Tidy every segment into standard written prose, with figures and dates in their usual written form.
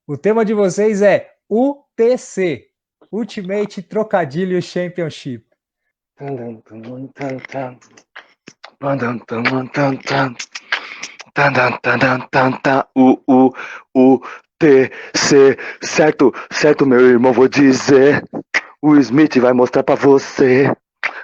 O tema de vocês é UTC, Ultimate Trocadilho Championship. UTC, certo, meu irmão, vou dizer. O Smith vai mostrar pra você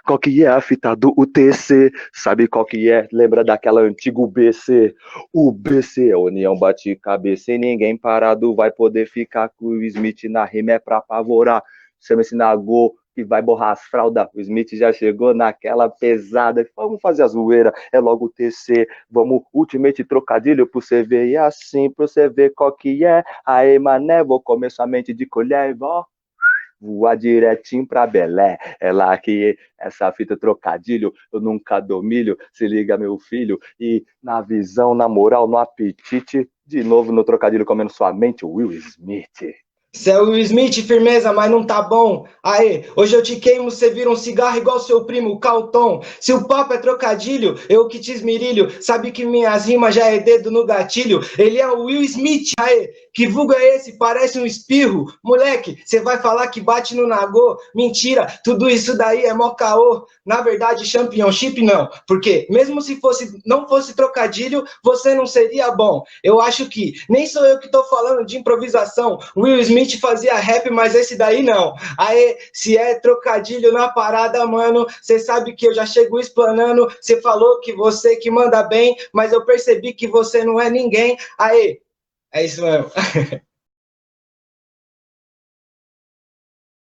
qual que é a fita do UTC. Sabe qual que é? Lembra daquela antiga UBC? O BC é União Bate Cabeça e ninguém parado vai poder ficar com o Smith na rima, é pra apavorar. Chama-se Nagô, que vai borrar as fraldas. O Smith já chegou naquela pesada. Vamos fazer a zoeira, é logo o TC. Vamos ultimate trocadilho pro você ver. E assim, pra você ver qual que é. Aê, mané, vou comer somente de colher e vó. Voar direitinho pra Belé, é lá que essa fita trocadilho, eu nunca dou milho, se liga meu filho, e na visão, na moral, no apetite, de novo no trocadilho comendo sua mente, Will Smith. Cê é o Will Smith, firmeza, mas não tá bom. Aê, hoje eu te queimo, cê vira um cigarro igual seu primo, Calton. Se o papo é trocadilho, eu que te esmirilho. Sabe que minhas rimas já é dedo no gatilho. Ele é o Will Smith, aê, que vulgo é esse? Parece um espirro. Moleque, cê vai falar que bate no nagô? Mentira, tudo isso daí é mó caô. Na verdade, championship não, porque mesmo se não fosse trocadilho, você não seria bom. Eu acho que nem sou eu que tô falando de improvisação. Will Smith fazia rap, mas esse daí não. Aê, se é trocadilho na parada, mano, cê sabe que eu já chego explanando. Cê falou que você que manda bem, mas eu percebi que você não é ninguém. Aê, é isso mesmo.